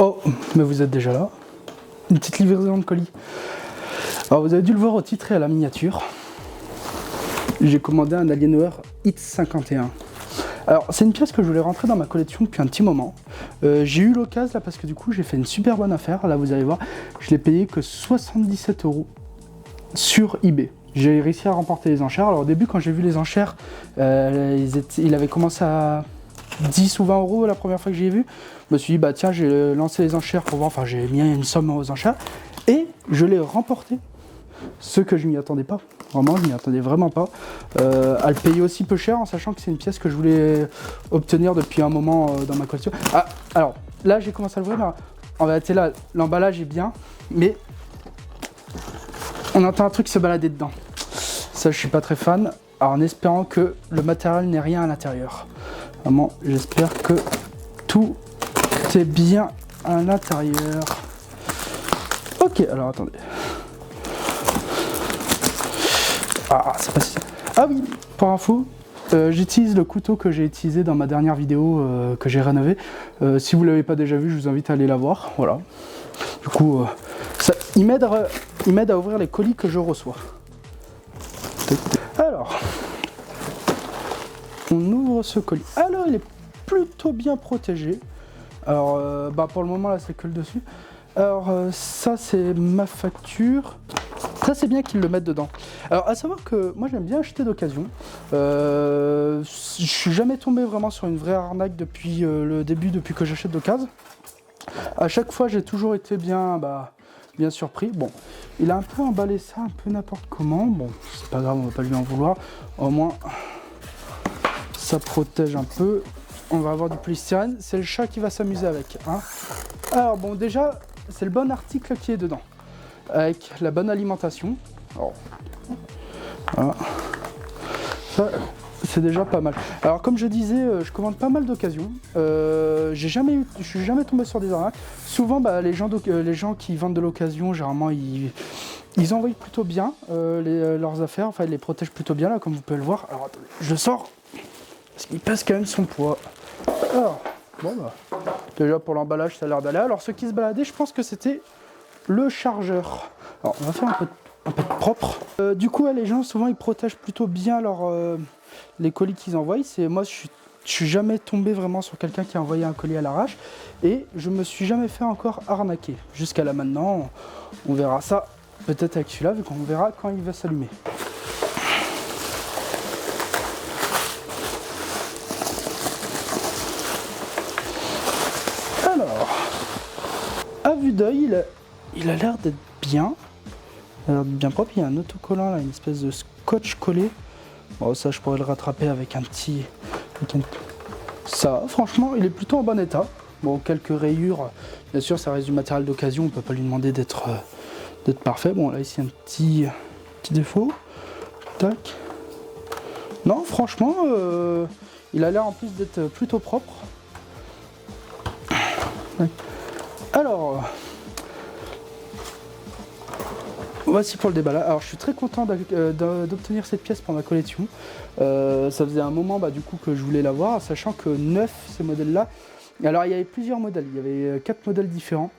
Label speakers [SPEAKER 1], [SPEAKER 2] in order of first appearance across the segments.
[SPEAKER 1] Oh, mais vous êtes déjà là. Une petite livraison de colis. Alors vous avez dû le voir au titre et à la miniature. J'ai commandé un Alienware X51. Alors c'est une pièce que je voulais rentrer dans ma collection depuis un petit moment. J'ai eu l'occasion là parce que du coup j'ai fait une super bonne affaire. Là vous allez voir, je l'ai payé que 77 € sur eBay. J'ai réussi à remporter les enchères. Alors au début quand j'ai vu les enchères, il avait commencé à 10 ou 20 € la première fois que j'y ai vu. Je me suis dit bah tiens, j'ai lancé les enchères pour voir, enfin j'ai mis une somme aux enchères et je l'ai remporté. Ce que je m'y attendais pas, vraiment je m'y attendais vraiment pas, à le payer aussi peu cher en sachant que c'est une pièce que je voulais obtenir depuis un moment dans ma collection. Ah, alors là j'ai commencé à l'ouvrir, mais en vérité là l'emballage est bien, mais on entend un truc se balader dedans. Ça je suis pas très fan, alors en espérant que le matériel n'ait rien à l'intérieur. Vraiment j'espère que tout est bien à l'intérieur. Ok, alors attendez. Ah, c'est pas si... Ah oui, pour info, j'utilise le couteau que j'ai utilisé dans ma dernière vidéo que j'ai rénové. Si vous ne l'avez pas déjà vu, je vous invite à aller la voir. Voilà. Du coup, il m'aide à ouvrir les colis que je reçois. Alors, on ouvre ce colis. Alors, il est plutôt bien protégé. Alors, pour le moment, là, c'est que le dessus. Alors, ça, c'est ma facture. Ça c'est bien qu'ils le mettent dedans. Alors à savoir que moi j'aime bien acheter d'occasion. Je suis jamais tombé vraiment sur une vraie arnaque depuis le début, depuis que j'achète d'occasion. À chaque fois j'ai toujours été bien surpris. Bon, il a un peu emballé ça, un peu n'importe comment. Bon, c'est pas grave, on va pas lui en vouloir. Au moins ça protège un peu. On va avoir du polystyrène. C'est le chat qui va s'amuser avec. Hein. Alors bon, déjà c'est le bon article qui est dedans. Avec la bonne alimentation. Alors, voilà. Ça, c'est déjà pas mal. Alors, comme je disais, je commande pas mal d'occasions. Je suis jamais tombé sur des arnaques. Souvent, les gens qui vendent de l'occasion, généralement, ils envoient plutôt bien leurs affaires. Enfin, ils les protègent plutôt bien, là, comme vous pouvez le voir. Alors, attendez, je sors. Parce qu'il pèse quand même son poids. Alors, bon, déjà, pour l'emballage, ça a l'air d'aller. Alors, ceux qui se baladaient, je pense que c'était le chargeur. Alors on va faire un peu de propre. Du coup les gens souvent ils protègent plutôt bien les colis qu'ils envoient. Moi je suis jamais tombé vraiment sur quelqu'un qui a envoyé un colis à l'arrache et je me suis jamais fait encore arnaquer. Jusqu'à là maintenant, on verra ça peut-être avec celui-là vu qu'on verra quand il va s'allumer. Alors, à vue d'œil, il a l'air d'être bien. Il a l'air d'être bien propre. Il y a un autocollant là, une espèce de scotch collé. Bon, ça, je pourrais le rattraper avec un petit. Ça, franchement, il est plutôt en bon état. Bon, quelques rayures. Bien sûr, ça reste du matériel d'occasion. On peut pas lui demander d'être parfait. Bon, là, ici, un petit défaut. Tac. Non, franchement, il a l'air en plus d'être plutôt propre. Tac. Alors. Voici pour le déballage. Alors je suis très content d'obtenir cette pièce pour ma collection. Ça faisait un moment du coup que je voulais l'avoir, sachant que 9 ces modèles-là. Alors il y avait plusieurs modèles, il y avait 4 modèles différents.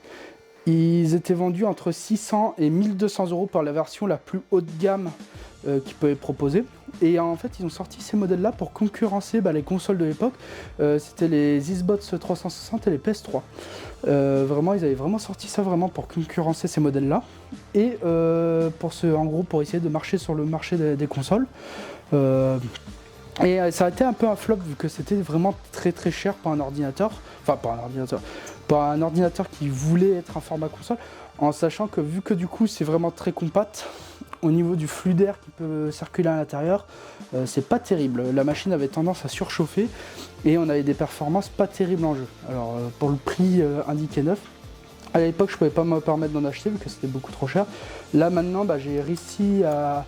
[SPEAKER 1] Ils étaient vendus entre 600 et 1200 € pour la version la plus haut de gamme qu'ils pouvaient proposer. Et en fait ils ont sorti ces modèles-là pour concurrencer les consoles de l'époque. C'était les Xbox 360 et les PS3. Vraiment, ils avaient vraiment sorti ça vraiment pour concurrencer ces modèles-là et pour essayer de marcher sur le marché des consoles. Et ça a été un peu un flop vu que c'était vraiment très très cher pour un ordinateur. Enfin, pour un ordinateur qui voulait être un format console, en sachant que vu que du coup c'est vraiment très compact. Au niveau du flux d'air qui peut circuler à l'intérieur, c'est pas terrible. La machine avait tendance à surchauffer et on avait des performances pas terribles en jeu. Alors pour le prix indiqué neuf, à l'époque je pouvais pas me permettre d'en acheter vu que c'était beaucoup trop cher. Là maintenant j'ai réussi à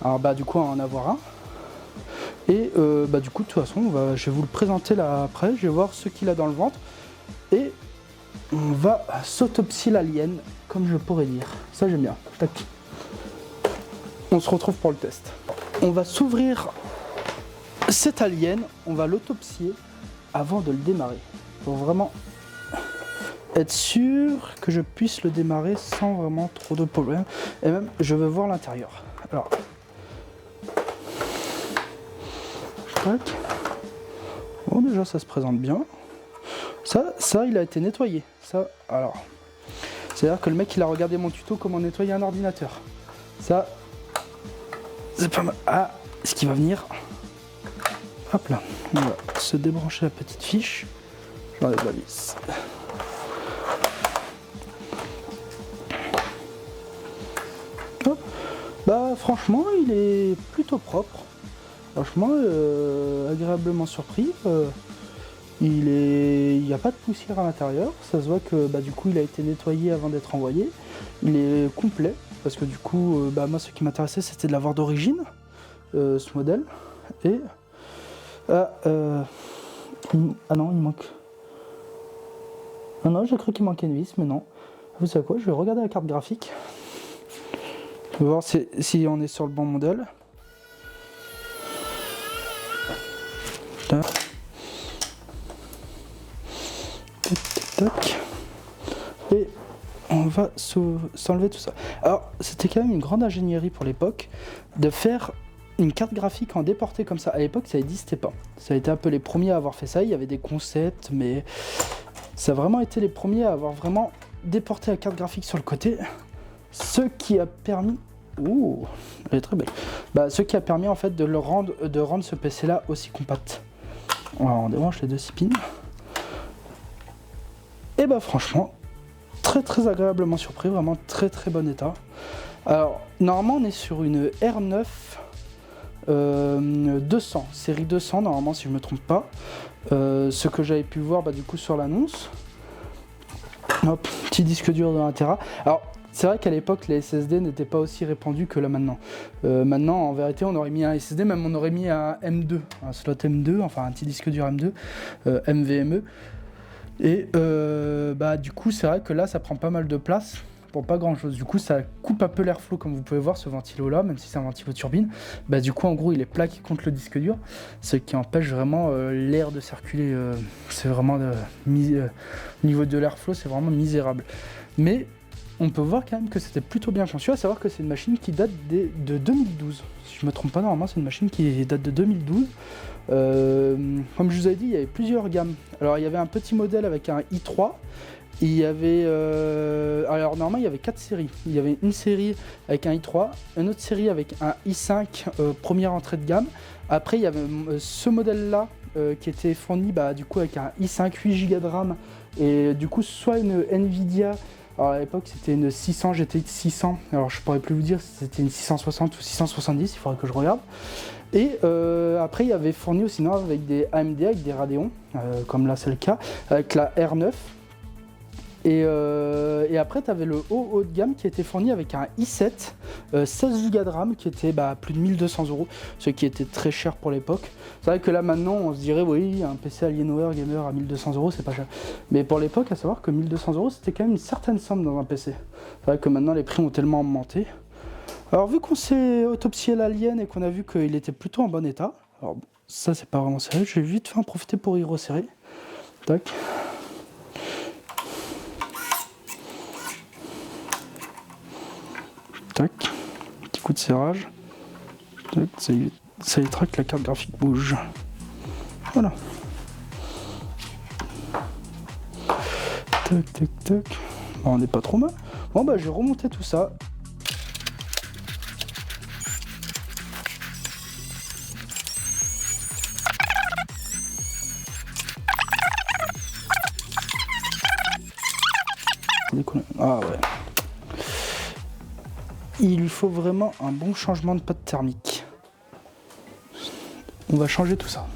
[SPEAKER 1] en avoir un. Et du coup de toute façon je vais vous le présenter là après, je vais voir ce qu'il a dans le ventre. Et on va s'autopsier l'alien, comme je pourrais dire. Ça j'aime bien. Tac. On se retrouve pour le test. On va s'ouvrir cet alien, on va l'autopsier avant de le démarrer. Pour vraiment être sûr que je puisse le démarrer sans vraiment trop de problèmes. Et même, je veux voir l'intérieur. Alors, tac. Bon, déjà, ça se présente bien. Ça, il a été nettoyé. Ça, alors, c'est-à-dire que le mec, il a regardé mon tuto comment nettoyer un ordinateur. Ça, c'est pas mal. Ah, ce qui va venir. Hop là, on va se débrancher la petite fiche. J'enlève la vis. Hop. Bah franchement, il est plutôt propre. Franchement, agréablement surpris. Il n'y a pas de poussière à l'intérieur. Ça se voit que bah, du coup, il a été nettoyé avant d'être envoyé. Il est complet parce que du coup, bah, moi, ce qui m'intéressait, c'était de l'avoir d'origine, ce modèle. Et ah non, il manque. Ah non, j'ai cru qu'il manquait une vis, mais non. Vous savez quoi? Je vais regarder la carte graphique. Je vais voir si on est sur le bon modèle. Là. Tac, tac, tac. Et on va s'enlever tout ça. Alors, c'était quand même une grande ingénierie pour l'époque de faire une carte graphique en déporté comme ça. À l'époque, ça n'existait pas. Ça a été un peu les premiers à avoir fait ça. Il y avait des concepts, mais ça a vraiment été les premiers à avoir vraiment déporté la carte graphique sur le côté. Ce qui a permis... Ouh, elle est très belle. Bah, ce qui a permis en fait de rendre ce PC là aussi compact. Alors, on débranche les deux 6 pins. Et bah franchement, très agréablement surpris, vraiment très bon état. Alors, normalement on est sur une R9 200, série 200 normalement si je me trompe pas. Ce que j'avais pu voir bah, du coup sur l'annonce. Hop, petit disque dur de 1 Tera. Alors, c'est vrai qu'à l'époque, les SSD n'étaient pas aussi répandus que là maintenant. Maintenant, en vérité, on aurait mis un SSD, même on aurait mis un M2, un slot M2, enfin un petit disque dur M2, NVMe. Et bah, du coup, c'est vrai que là, ça prend pas mal de place pour pas grand chose. Du coup, ça coupe un peu l'airflow, comme vous pouvez voir, ce ventilo là, même si c'est un ventilo turbine. Bah, du coup, en gros, il est plaqué contre le disque dur, ce qui empêche vraiment l'air de circuler. C'est vraiment au niveau de l'airflow, c'est vraiment misérable. Mais on peut voir quand même que c'était plutôt bien conçu, à savoir que c'est une machine qui date de 2012. Si je me trompe pas, normalement, c'est une machine qui date de 2012. Comme je vous ai dit, il y avait plusieurs gammes. Alors, il y avait un petit modèle avec un i3. Il y avait... alors, normalement, il y avait 4 séries. Il y avait une série avec un i3, une autre série avec un i5, première entrée de gamme. Après, il y avait ce modèle-là qui était fourni bah, du coup, avec un i5, 8 Go de RAM. Et du coup, soit une Nvidia... Alors à l'époque c'était une 600 GTX 600, alors je pourrais plus vous dire si c'était une 660 ou 670, il faudrait que je regarde. Et après il y avait fourni aussi non, avec des AMD, avec des Radeon, comme là c'est le cas, avec la R9. Et après tu avais le haut de gamme qui était fourni avec un i7, 16 Go de RAM qui était bah, plus de 1200 €, ce qui était très cher pour l'époque. C'est vrai que là maintenant on se dirait oui un PC Alienware Gamer à 1200 € c'est pas cher. Mais pour l'époque à savoir que 1200 € c'était quand même une certaine somme dans un PC. C'est vrai que maintenant les prix ont tellement augmenté. Alors vu qu'on s'est autopsié l'Alien et qu'on a vu qu'il était plutôt en bon état, alors bon, ça c'est pas vraiment sérieux, je vais vite fait en profiter pour y resserrer. Tac. Tac, petit coup de serrage. Tac, ça évitera que la carte graphique bouge. Voilà. Tac, tac, tac. Bon, on n'est pas trop mal. Bon, bah, je vais remonter tout ça. Ah ouais. Il lui faut vraiment un bon changement de pâte thermique. On va changer tout ça.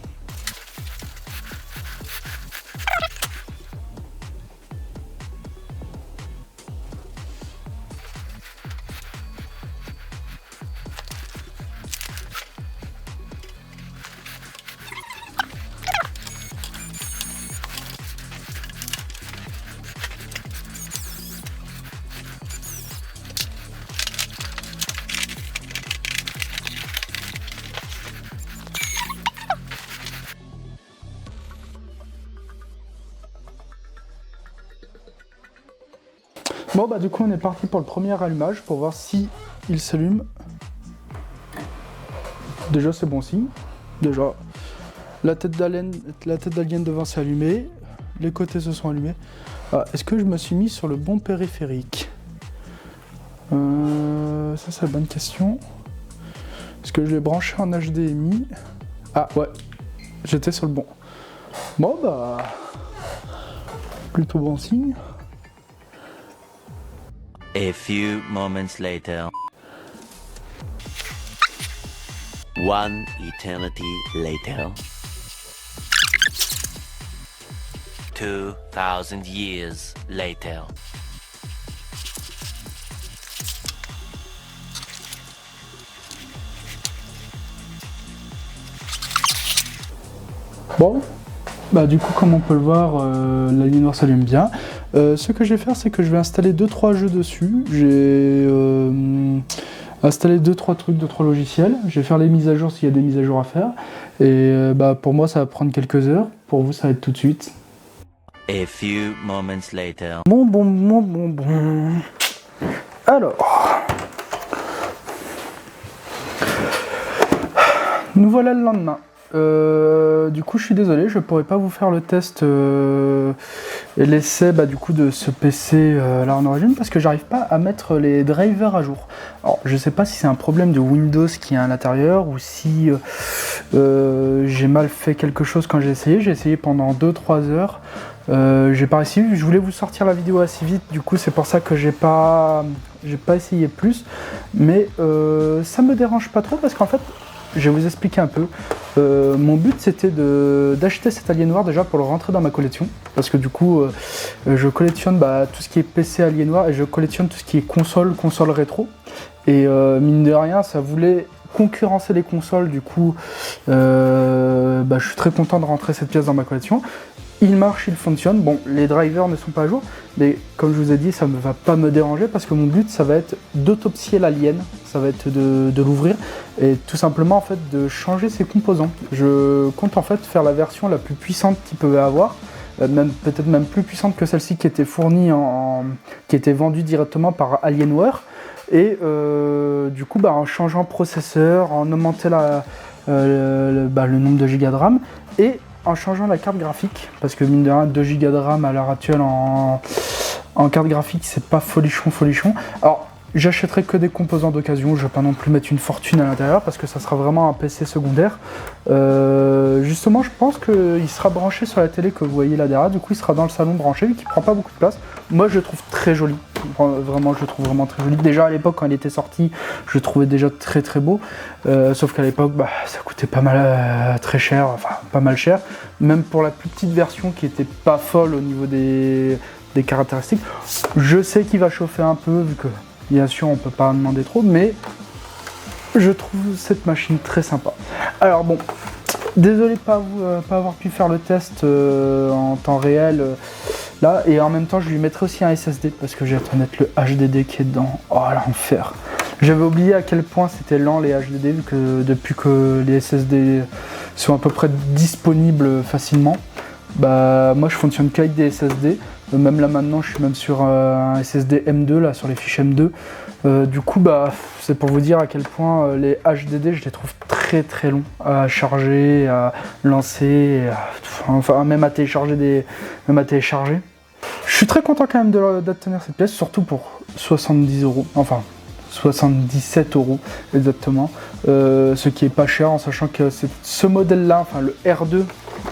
[SPEAKER 1] Bon bah du coup on est parti pour le premier allumage pour voir si il s'allume. Déjà c'est bon signe. Déjà la tête d'alien devant s'est allumée, les côtés se sont allumés. Ah, est-ce que je me suis mis sur le bon périphérique? Ça c'est la bonne question. Est-ce que je l'ai branché en HDMI? Ah ouais, j'étais sur le bon. Bon bah plutôt bon signe.
[SPEAKER 2] A few moments later. One eternity later. 2000 years later.
[SPEAKER 1] Bon, bah du coup comme on peut le voir, l'Alienware s'allume bien. Ce que je vais faire, c'est que je vais installer 2-3 jeux dessus. J'ai installé 2-3 trucs, 2-3 logiciels. Je vais faire les mises à jour s'il y a des mises à jour à faire. Et bah pour moi ça va prendre quelques heures, pour vous ça va être tout de suite.
[SPEAKER 2] A few moments later.
[SPEAKER 1] Bon. Alors, nous voilà le lendemain. Du coup, je suis désolé, je pourrais pas vous faire le test et l'essai du coup de ce PC là en origine parce que j'arrive pas à mettre les drivers à jour. Alors, je sais pas si c'est un problème de Windows qui est à l'intérieur ou si j'ai mal fait quelque chose quand j'ai essayé. J'ai essayé pendant 2-3 heures. J'ai pas réussi, je voulais vous sortir la vidéo assez vite, du coup c'est pour ça que j'ai pas essayé plus, mais ça me dérange pas trop parce qu'en fait, je vais vous expliquer un peu. Mon but c'était d'acheter cet Alienware déjà pour le rentrer dans ma collection, parce que du coup je collectionne tout ce qui est PC Alienware et je collectionne tout ce qui est console rétro, et mine de rien ça voulait concurrencer les consoles, du coup je suis très content de rentrer cette pièce dans ma collection. Il marche, il fonctionne. Bon, les drivers ne sont pas à jour, mais comme je vous ai dit, ça ne va pas me déranger parce que mon but, ça va être d'autopsier l'Alien, ça va être de l'ouvrir et tout simplement en fait de changer ses composants. Je compte en fait faire la version la plus puissante qu'il peut avoir, peut-être même plus puissante que celle-ci qui était fournie qui était vendue directement par Alienware. Et du coup, en changeant processeur, en augmentant le nombre de gigas de RAM et en changeant la carte graphique, parce que mine de rien 2 Go de RAM à l'heure actuelle en carte graphique c'est pas folichon. Alors j'achèterai que des composants d'occasion, je vais pas non plus mettre une fortune à l'intérieur parce que ça sera vraiment un PC secondaire. Justement je pense qu'il sera branché sur la télé que vous voyez là derrière, du coup il sera dans le salon branché vu qu'il prend pas beaucoup de place. Moi je le trouve très joli, vraiment je le trouve vraiment très joli. Déjà à l'époque quand il était sorti je le trouvais déjà très beau, sauf qu'à l'époque ça coûtait pas mal très cher, enfin pas mal cher, même pour la plus petite version qui était pas folle au niveau des caractéristiques. Je sais qu'il va chauffer un peu vu que bien sûr on peut pas en demander trop, mais je trouve cette machine très sympa. Alors bon, désolé de pas avoir pu faire le test en temps réel là, et en même temps je lui mettrai aussi un SSD parce que j'ai à mettre le HDD qui est dedans. Oh l'enfer. J'avais oublié à quel point c'était lent les HDD vu que depuis que les SSD sont à peu près disponibles facilement, moi je fonctionne qu'avec des SSD. Même là maintenant je suis même sur un SSD M2 là, sur les fiches M2. Du coup c'est pour vous dire à quel point les HDD je les trouve très longs à charger, à lancer, même à télécharger Je suis très content quand même d'obtenir cette pièce, surtout pour 70 €, enfin 77 € exactement, ce qui est pas cher en sachant que ce modèle là, enfin le R2,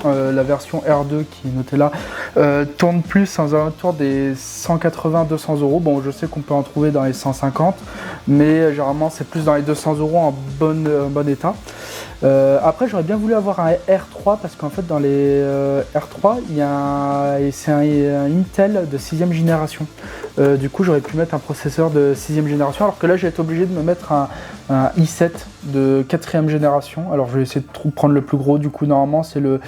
[SPEAKER 1] la version R2 qui est notée là, tourne plus aux alentours des 180-200 €. Bon, je sais qu'on peut en trouver dans les 150, mais généralement c'est plus dans les 200 € en bon état. Après, j'aurais bien voulu avoir un R3 parce qu'en fait, dans les R3, c'est un Intel de 6ème génération. Du coup, j'aurais pu mettre un processeur de 6ème génération, alors que là, j'ai été obligé de me mettre un i7 de 4ème génération. Alors, je vais essayer de prendre le plus gros. Du coup, normalement, c'est le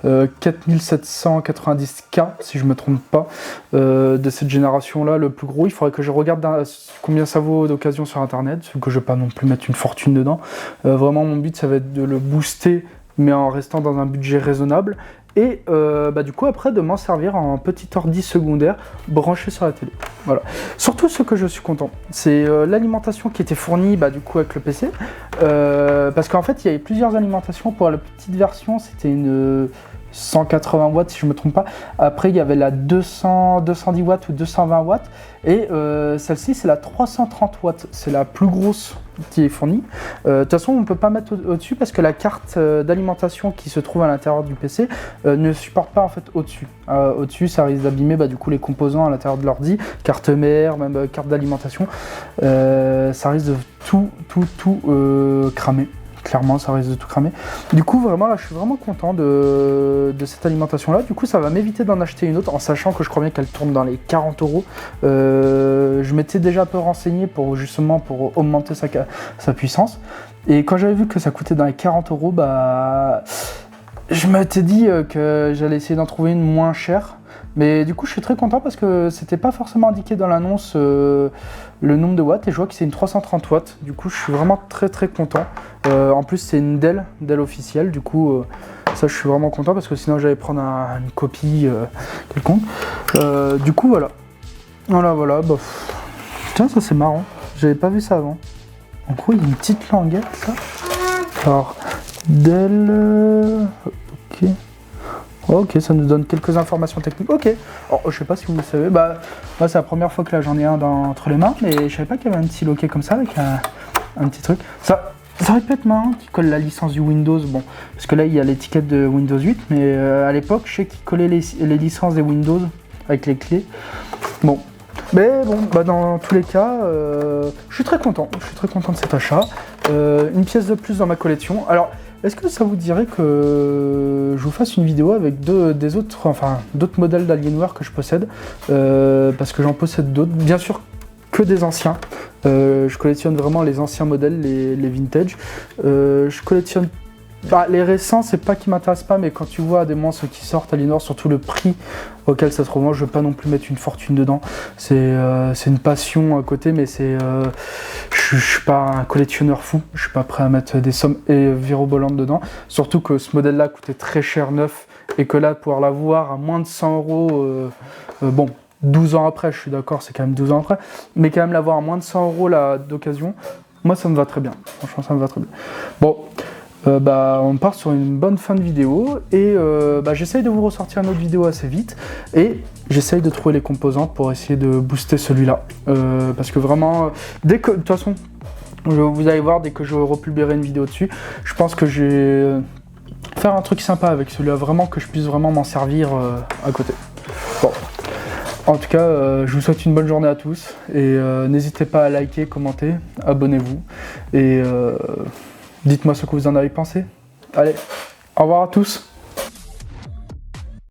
[SPEAKER 1] 4790K, si je ne me trompe pas, de cette génération-là, le plus gros. Il faudrait que je regarde combien ça vaut d'occasion sur Internet, vu que je ne vais pas non plus mettre une fortune dedans. Vraiment, mon but, ça va être de le booster, mais en restant dans un budget raisonnable. Et du coup, après, de m'en servir en petit ordi secondaire branché sur la télé. Voilà. Surtout ce que je suis content, c'est l'alimentation qui était fournie du coup avec le PC. Parce qu'en fait, il y avait plusieurs alimentations. Pour la petite version, c'était une 180 watts si je ne me trompe pas. Après, il y avait la 210 watts ou 220 watts. Et celle-ci, c'est la 330 watts. C'est la plus grosse qui est fournie. De toute façon, on ne peut pas mettre au-dessus parce que la carte d'alimentation qui se trouve à l'intérieur du PC ne supporte pas en fait au-dessus. Au-dessus, ça risque d'abîmer du coup les composants à l'intérieur de l'ordi, carte mère, même carte d'alimentation. Ça risque de tout cramer. Clairement, ça risque de tout cramer. Du coup, vraiment, là, je suis vraiment content de cette alimentation-là. Du coup, ça va m'éviter d'en acheter une autre, en sachant que je crois bien qu'elle tourne dans les 40 €. Je m'étais déjà un peu renseigné pour augmenter sa puissance. Et quand j'avais vu que ça coûtait dans les 40 €, je m'étais dit que j'allais essayer d'en trouver une moins chère. Mais du coup, je suis très content parce que c'était pas forcément indiqué dans l'annonce le nombre de watts et je vois que c'est une 330 watts. Du coup, je suis vraiment très content. En plus, c'est une Dell officielle. Du coup, ça, je suis vraiment content parce que sinon, j'allais prendre une copie quelconque. Du coup, voilà. Voilà. Tiens, ça c'est marrant. J'avais pas vu ça avant. En gros, il y a une petite languette là. Alors, Dell. Ok. Ok, ça nous donne quelques informations techniques. Ok, alors, je sais pas si vous le savez, moi c'est la première fois que là j'en ai un entre les mains, mais je savais pas qu'il y avait un petit loquet comme ça avec un petit truc. Ça aurait pu être marrant qui colle la licence du Windows, bon, parce que là il y a l'étiquette de Windows 8, mais à l'époque je sais qu'ils collaient les licences des Windows avec les clés. Bon, mais bon, dans tous les cas, je suis très content de cet achat. Une pièce de plus dans ma collection. Alors, est-ce que ça vous dirait que je vous fasse une vidéo avec d'autres modèles d'Alienware que je possède parce que j'en possède d'autres, bien sûr que des anciens. Je collectionne vraiment les anciens modèles, les vintage. Je collectionne les récents, c'est pas qu'ils m'intéressent pas, mais quand tu vois des monstres qui sortent Alienware, surtout le prix auquel ça se revend, je veux pas non plus mettre une fortune dedans. C'est une passion à côté, mais je suis pas un collectionneur fou. Je suis pas prêt à mettre des sommes virobolantes dedans. Surtout que ce modèle-là coûtait très cher neuf et que là, pouvoir l'avoir à moins de 100 €, 12 ans après, je suis d'accord, c'est quand même 12 ans après, mais quand même l'avoir à moins de 100 € là d'occasion, moi ça me va très bien. Franchement, ça me va très bien. Bon. On part sur une bonne fin de vidéo et j'essaye de vous ressortir une autre vidéo assez vite et j'essaye de trouver les composants pour essayer de booster celui-là parce que vraiment de toute façon vous allez voir dès que je republierai une vidéo dessus, je pense que je vais faire un truc sympa avec celui-là, vraiment que je puisse vraiment m'en servir à côté. Bon. En tout cas, je vous souhaite une bonne journée à tous et n'hésitez pas à liker, commenter, abonnez-vous et dites-moi ce que vous en avez pensé. Allez, au revoir à tous.